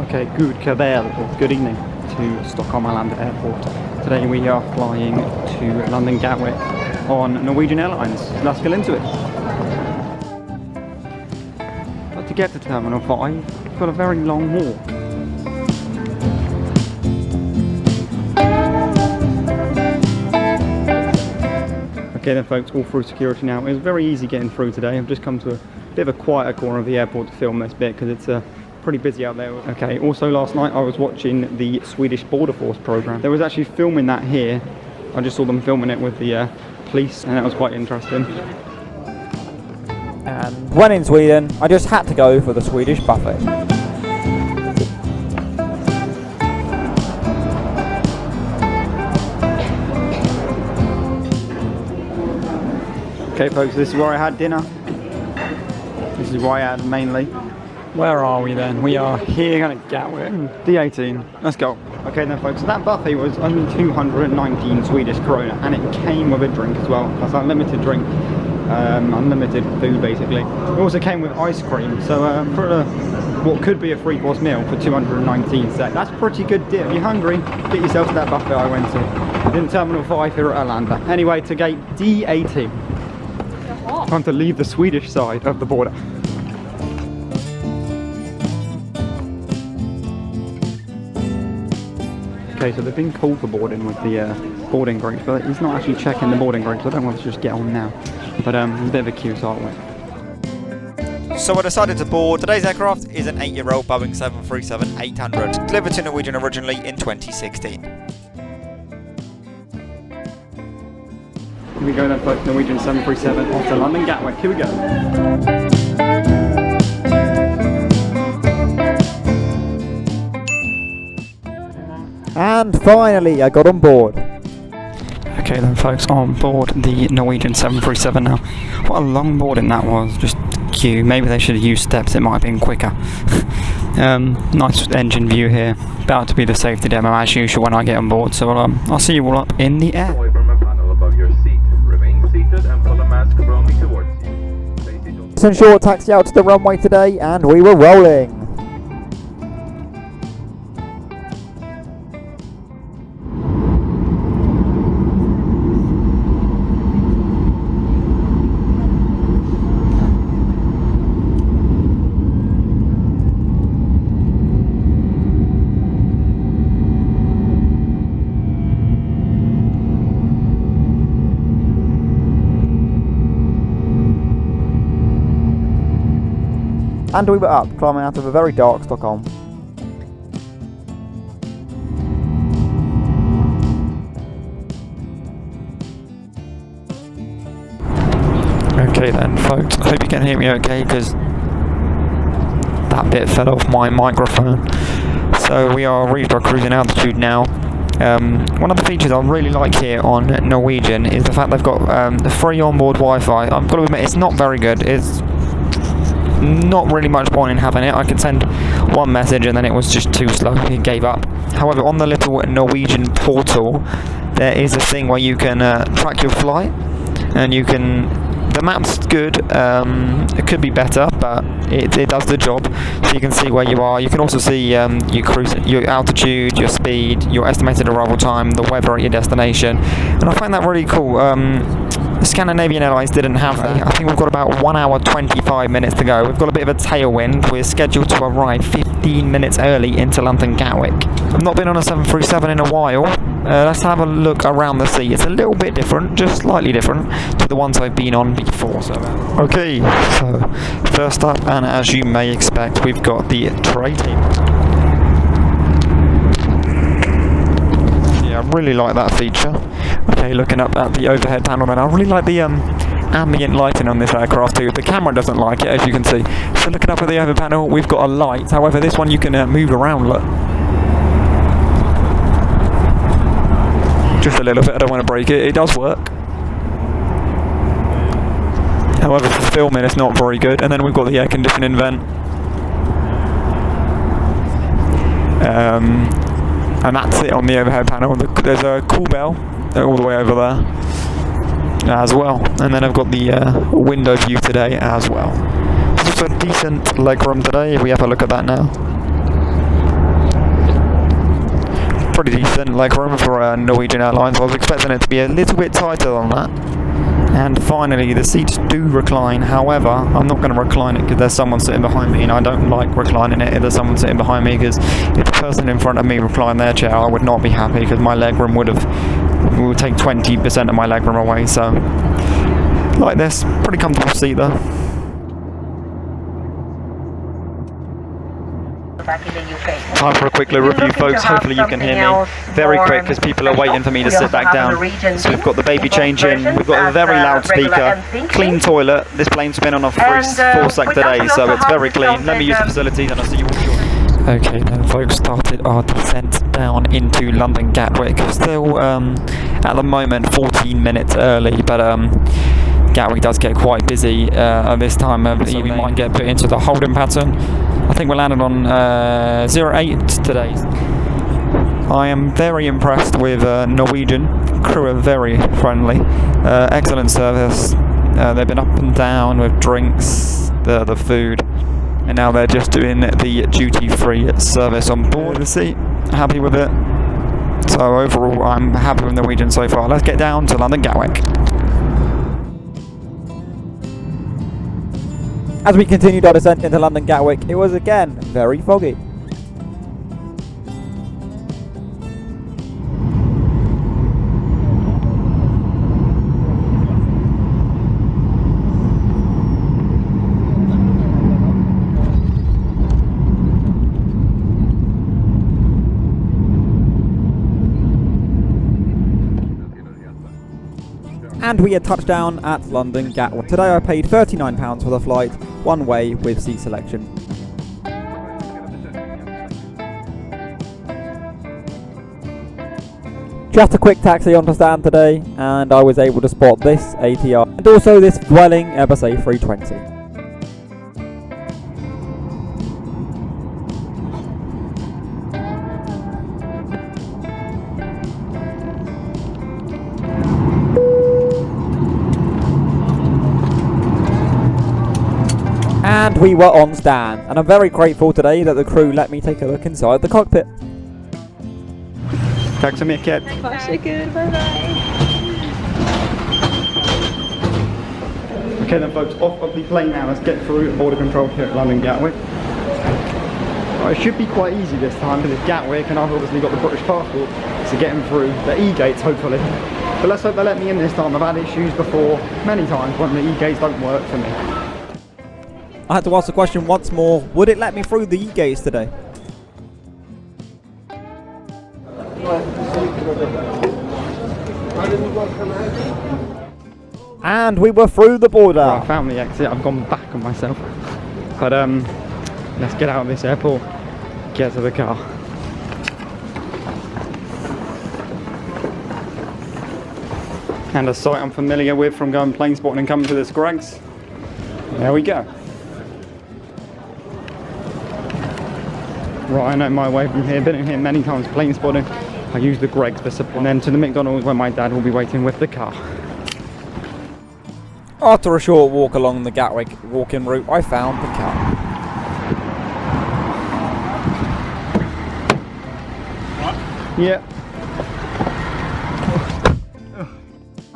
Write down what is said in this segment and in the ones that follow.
Okay, good kväll, or good evening to Stockholm Arlanda Airport. Today we are flying to London Gatwick on Norwegian Airlines. Let's get into it. But to get to Terminal 5, we've got a very long walk. Okay then folks, all through security now. It was very easy getting through today. I've just come to a bit of a quieter corner of the airport to film this bit because it's pretty busy out there. Okay, also last night I was watching the Swedish Border Force program. There was actually filming that here. I just saw them filming it with the police and that was quite interesting. And when in Sweden, I just had to go for the Swedish buffet. Okay folks, this is where I had dinner. This is where I had mainly. Where are we then? We are here at Gatwick. D18. Let's go. Okay then folks, so that buffet was only 219 Swedish krona and it came with a drink as well. That's unlimited drink. Unlimited food basically. It also came with ice cream. So for what could be a 3-course meal for 219 SEK, that's pretty good deal. If you're hungry, get yourself to that buffet I went to. In Terminal 5 here at Arlanda. Anyway, to gate D18. Time to leave the Swedish side of the border. Okay, so they've been called for boarding with the boarding group, but he's not actually checking the boarding group, so I don't want to just get on now. But a bit of a queue, so I'll wait. So I decided to board. Today's aircraft is an 8-year-old Boeing 737-800, delivered to Norwegian originally in 2016. Here we go then folks, Norwegian 737 off to London Gatwick. Here we go. And finally, I got on board. Okay then folks, on board the Norwegian 737 now. What a long boarding that was, just queue. Maybe they should have used steps, it might have been quicker. Nice engine view here. About to be the safety demo as usual when I get on board, so I'll see you all up in the air. Some short taxi out to the runway today and we were rolling. And we were up, climbing out of a very dark Stockholm. Okay then folks, I hope you can hear me okay because that bit fell off my microphone. So we are reached our cruising altitude now. One of the features I really like here on Norwegian is the fact they've got the free onboard Wi-Fi. I've got to admit it's not very good. It's not really much point in having it. I could send one message and then it was just too slow, it gave up. However, on the little Norwegian portal there is a thing where you can track your flight and you can, the map's good, it could be better but it does the job, so you can see where you are. You can also see your cruise, your altitude, your speed, your estimated arrival time, the weather at your destination, and I find that really cool. Scandinavian Airlines didn't have that. I think we've got about 1 hour 25 minutes to go. We've got a bit of a tailwind. We're scheduled to arrive 15 minutes early into London Gatwick. I've not been on a 737 in a while. Let's have a look around the seat. It's a little bit different, just slightly different to the ones I've been on before. Okay, so first up, and as you may expect, we've got the tray table. I really like that feature. Okay, looking up at the overhead panel and I really like the ambient lighting on this aircraft too. The camera doesn't like it, as you can see. So looking up at the overhead panel, we've got a light. However, this one you can move around, look. Just a little bit, I don't want to break it. It does work. However, for filming it's not very good. And then we've got the air conditioning vent. And that's it on the overhead panel. There's a cool bell all the way over there as well, and then I've got the window view today as well. There's also a decent legroom today if we have a look at that now. pretty decent legroom for Norwegian Airlines. I was expecting it to be a little bit tighter than that. And finally, the seats do recline. However, I'm not going to recline it because there's someone sitting behind me, and I don't like reclining it if there's someone sitting behind me, because if the person in front of me reclined their chair, I would not be happy, because my legroom would take 20% of my legroom away. So, like this, pretty comfortable seat though. Time for a quick little review, folks. Hopefully you can hear me. Very quick, because people are waiting for me to sit back down. So we've got the baby change in, we've got a very loud speaker, clean toilet. This plane's been on a full sec today, so it's very clean. Let me use the facilities and I'll see you all shortly. Okay then, folks, started our descent down into London Gatwick. Still, at the moment, 14 minutes early, but Gatwick does get quite busy at this time of the evening. We might get put into the holding pattern. I think we landed on 08 today. I am very impressed with Norwegian. Crew are very friendly. Excellent service. They've been up and down with drinks, the food, and now they're just doing the duty-free service on board the seat. Happy with it. So overall, I'm happy with Norwegian so far. Let's get down to London Gatwick. As we continued our descent into London Gatwick, it was again very foggy. And we had touchdown at London Gatwick. Today I paid £39 for the flight, one way with seat selection. Just a quick taxi onto stand today, and I was able to spot this ATR and also this Vueling Airbus A320. And we were on stand, and I'm very grateful today that the crew let me take a look inside the cockpit. Tack så mycket. Varsågod, bye bye. Okay then, folks, off of the plane now. Let's get through border control here at London Gatwick. It should be quite easy this time because it's Gatwick and I've obviously got the British passport, so getting through the E-gates hopefully. But let's hope they let me in this time. I've had issues before many times when the E-gates don't work for me. I had to ask the question once more, would it let me through the E-gates today? And we were through the border. Right, I found the exit. I've gone back on myself. But let's get out of this airport, get to the car. And a site I'm familiar with from going plane spotting and coming to this Greg's. There we go. Right, I know my way from here, been in here many times plane spotting. I use the Greg's for support, and then to the McDonald's where my dad will be waiting with the car. After a short walk along the Gatwick walk-in route, I found the car. Yep.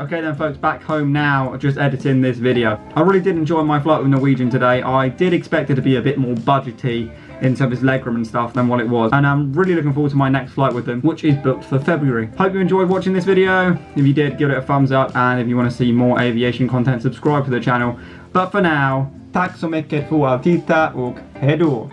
Okay then folks, back home now, just editing this video. I really did enjoy my flight with Norwegian today. I did expect it to be a bit more budgety in terms of its legroom and stuff than what it was. And I'm really looking forward to my next flight with them, which is booked for February. Hope you enjoyed watching this video. If you did, give it a thumbs up. And if you want to see more aviation content, subscribe to the channel. But for now, tack så mycket för att titta och hejdå!